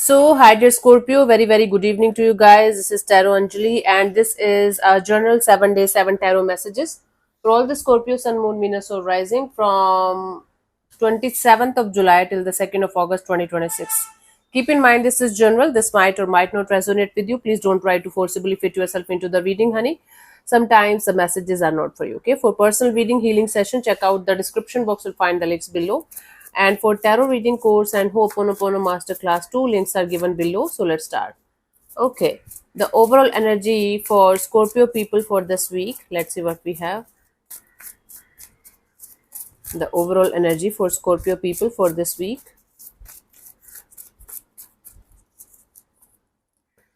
Hi dear Scorpio, very good evening to you guys. This is Tarot Anjali, and this is our journal 7 day 7 tarot messages for all the Scorpio Sun, Moon, Venus, or Rising from 27th of July till the 2nd of August 2026. Keep in mind this is general. This might or might not resonate with you. Please don't try to forcibly fit yourself into the reading, honey. Sometimes the messages are not for you. Okay. For personal reading healing session, check out the description box. You'll find the links below. And for tarot reading course and Ho'oponopono masterclass, two links are given below. So let's start. Okay. The overall energy for Scorpio people for this week. Let's see what we have. The overall energy for Scorpio people for this week.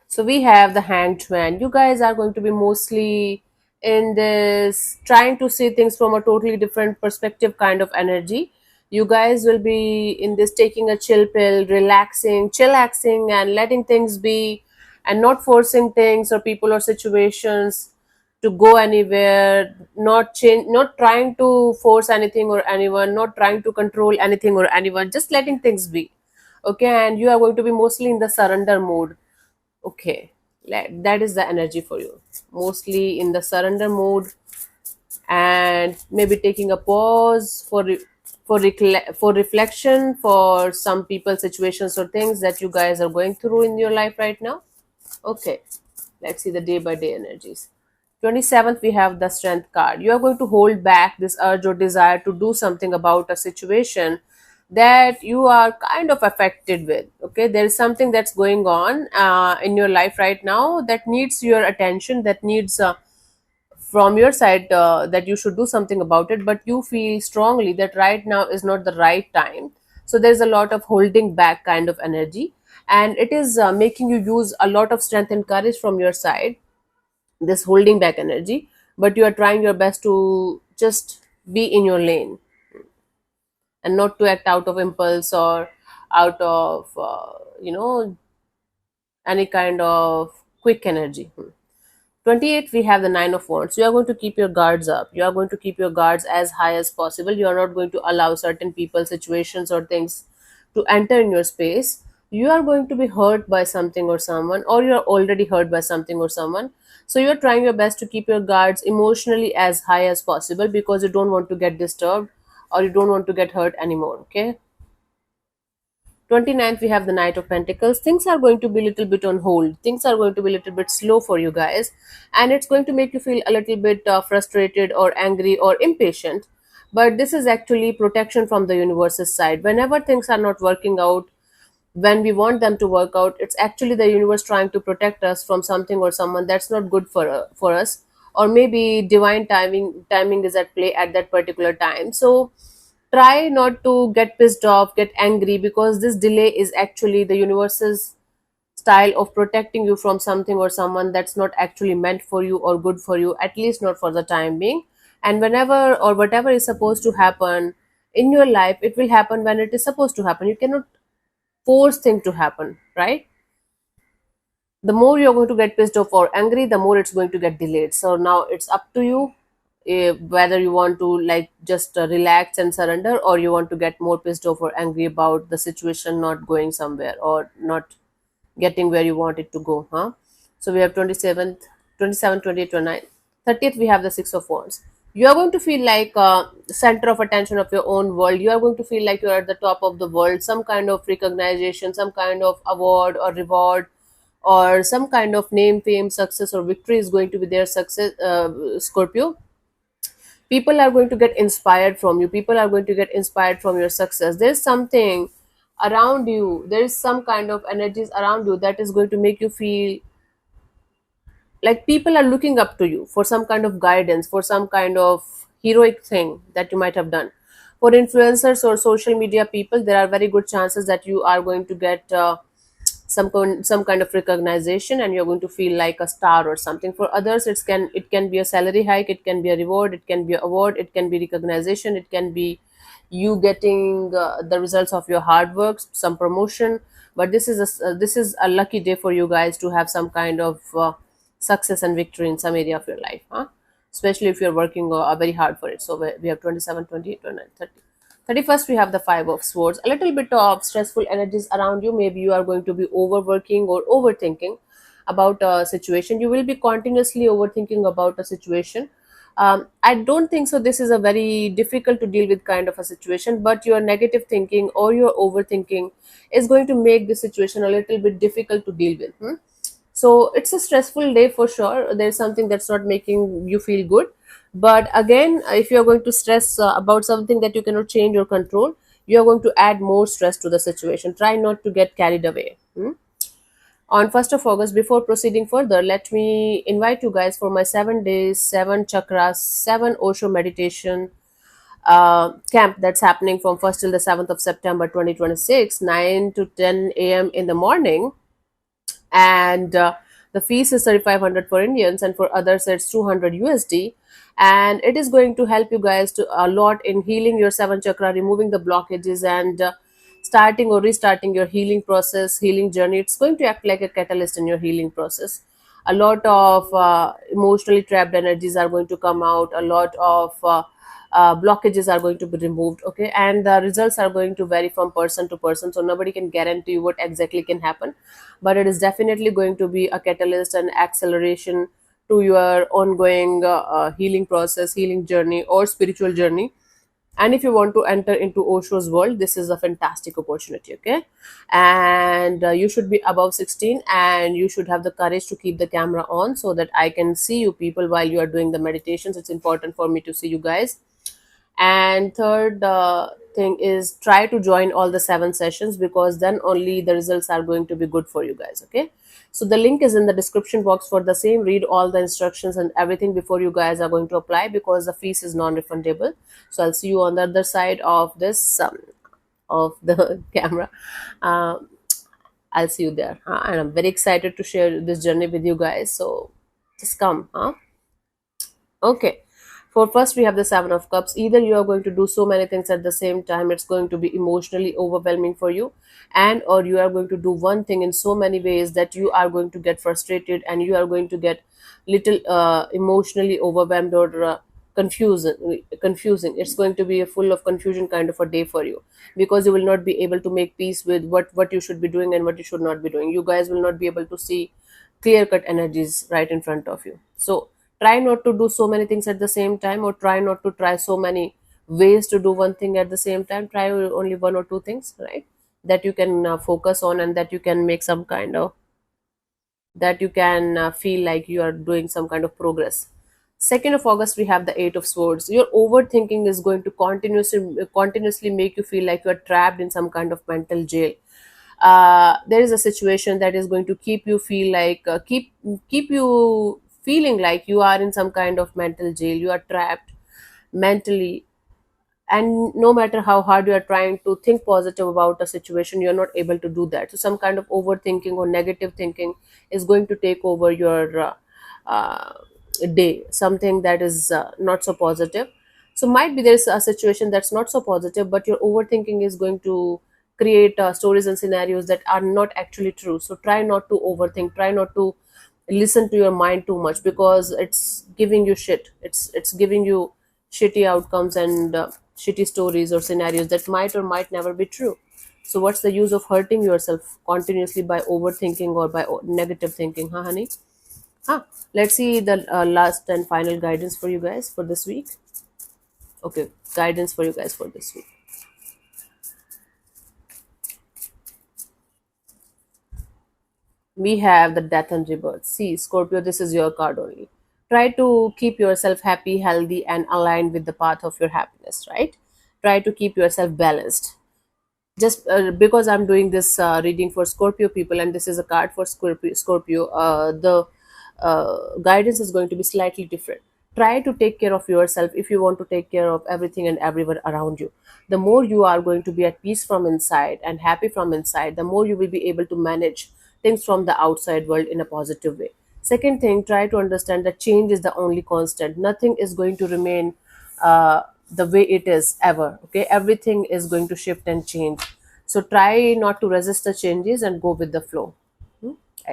So we have the Hanged Man. You guys are going to be mostly in this trying to see things from a totally different perspective kind of energy. You guys will be in this taking a chill pill, relaxing, chillaxing, and letting things be, and not forcing things or people or situations to go anywhere, not change, not trying to force anything or anyone, not trying to control anything or anyone, just letting things be. Okay, and you are going to be mostly in the surrender mode. Okay, that is the energy for you, mostly in the surrender mode, and maybe taking a pause for reflection for some people, situations, or things that you guys are going through in your life right now. Okay, let's see the day by day energies. 27th, we have the Strength card. You are going to hold back this urge or desire to do something about a situation that you are kind of affected with. Okay, there is something that's going on in your life right now that needs your attention, that needs from your side that you should do something about it, but you feel strongly that right now is not the right time. So there's a lot of holding back kind of energy, and it is making you use a lot of strength and courage from your side, this holding back energy, but you are trying your best to just be in your lane and not to act out of impulse or out of any kind of quick energy. 28, we have the Nine of Wands. You are going to keep your guards up. You are going to keep your guards as high as possible. You are not going to allow certain people, situations, or things to enter in your space. You are going to be hurt by something or someone, or you are already hurt by something or someone. So you are trying your best to keep your guards emotionally as high as possible because you don't want to get disturbed or you don't want to get hurt anymore. Okay. 29th, we have the Knight of Pentacles. Things are going to be a little bit on hold. Things are going to be a little bit slow for you guys, and it's going to make you feel a little bit frustrated or angry or impatient. But this is actually protection from the universe's side. Whenever things are not working out when we want them to work out, it's actually the universe trying to protect us from something or someone that's not good for us, or maybe divine timing is at play at that particular time. So try not to get pissed off, get angry, because this delay is actually the universe's style of protecting you from something or someone that's not actually meant for you or good for you, at least not for the time being. And whenever or whatever is supposed to happen in your life, it will happen when it is supposed to happen. You cannot force things to happen, right? The more you're going to get pissed off or angry, the more it's going to get delayed. So now it's up to you, whether you want to like just relax and surrender, or you want to get more pissed off or angry about the situation not going somewhere or not getting where you want it to go, huh? So we have 27th, 27, 28, 29. 30th, we have the Six of Wands. You are going to feel like center of attention of your own world. You are going to feel like you're at the top of the world. Some kind of recognition, some kind of award or reward, or some kind of name, fame, success, or victory is going to be their success, Scorpio. People are going to get inspired from you. People are going to get inspired from your success. There's something around you. There is some kind of energies around you that is going to make you feel like people are looking up to you for some kind of guidance, for some kind of heroic thing that you might have done. For influencers or social media people, there are very good chances that you are going to get some kind of recognition, and you're going to feel like a star or something. For others, it can be a salary hike, it can be a reward, it can be an award, it can be recognition, it can be you getting the results of your hard work, some promotion. But this is a lucky day for you guys to have some kind of success and victory in some area of your life, huh? Especially if you're working very hard for it. So we have 27, 28, 29, 30. 31st, we have the Five of Swords. A little bit of stressful energies around you. Maybe you are going to be overworking or overthinking about a situation. You will be continuously overthinking about a situation. I don't think so. This is a very difficult to deal with kind of a situation, but your negative thinking or your overthinking is going to make the situation a little bit difficult to deal with. So it's a stressful day for sure. There's something that's not making you feel good. But again, if you're going to stress about something that you cannot change or control, you're going to add more stress to the situation. Try not to get carried away. On 1st of August, before proceeding further, let me invite you guys for my 7 days, 7 chakras, 7 Osho meditation camp that's happening from 1st till the 7th of September 2026, 9 to 10 a.m. in the morning. And the fees is 3500 for Indians, and for others it's 200 USD. And it is going to help you guys to a lot in healing your seven chakra, removing the blockages, and starting or restarting your healing process, healing journey. It's going to act like a catalyst in your healing process. A lot of emotionally trapped energies are going to come out. A lot of blockages are going to be removed. Okay, and the results are going to vary from person to person, so nobody can guarantee what exactly can happen, but it is definitely going to be a catalyst and acceleration to your ongoing healing process, healing journey, or spiritual journey. And if you want to enter into Osho's world, this is a fantastic opportunity. Okay, and you should be above 16, and you should have the courage to keep the camera on so that I can see you people while you are doing the meditations. It's important for me to see you guys. And third thing is, try to join all the 7 sessions, because then only the results are going to be good for you guys. Okay, so the link is in the description box for the same. Read all the instructions and everything before you guys are going to apply, because the fees is non-refundable. So I'll see you on the other side of this of the camera. um, I'll see you there, and I'm very excited to share this journey with you guys, so just come. Okay. For first, we have the Seven of Cups. Either you are going to do so many things at the same time, it's going to be emotionally overwhelming for you, and or you are going to do one thing in so many ways that you are going to get frustrated, and you are going to get little emotionally overwhelmed or confusing. It's going to be a full of confusion kind of a day for you, because you will not be able to make peace with what you should be doing and what you should not be doing. You guys will not be able to see clear cut energies right in front of you. So try not to do so many things at the same time, or try not to try so many ways to do one thing at the same time. Try only one or two things, right, that you can focus on, and that you can make some kind of, that you can feel like you are doing some kind of progress. 2nd of August, we have the Eight of Swords. Your overthinking is going to continuously make you feel like you are trapped in some kind of mental jail. There is a situation that is going to keep you feel like keep you feeling like you are in some kind of mental jail. You are trapped mentally, and no matter how hard you are trying to think positive about a situation, you're not able to do that. So some kind of overthinking or negative thinking is going to take over your uh, day, something that is not so positive. So might be there's a situation that's not so positive, but your overthinking is going to create stories and scenarios that are not actually true. So try not to overthink, try not to listen to your mind too much, because it's giving you shit, it's giving you shitty outcomes and shitty stories or scenarios that might or might never be true. So what's the use of hurting yourself continuously by overthinking or by negative thinking, huh, honey? Huh. Let's see the last and final guidance for you guys for this week. Okay, guidance for you guys for this week. We have the Death and Rebirth. See, Scorpio, this is your card only. Try to keep yourself happy, healthy, and aligned with the path of your happiness, right? Try to keep yourself balanced. Just because I'm doing this reading for Scorpio people, and this is a card for Scorpio, the guidance is going to be slightly different. Try to take care of yourself if you want to take care of everything and everyone around you. The more you are going to be at peace from inside and happy from inside, the more you will be able to manage things from the outside world in a positive way. Second thing, try to understand that change is the only constant. Nothing is going to remain the way it is ever. Okay, everything is going to shift and change. So try not to resist the changes and go with the flow.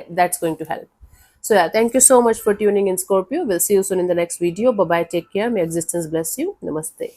That's going to help. So yeah, thank you so much for tuning in, Scorpio. We'll see you soon in the next video. Bye bye, take care, may existence bless you. Namaste.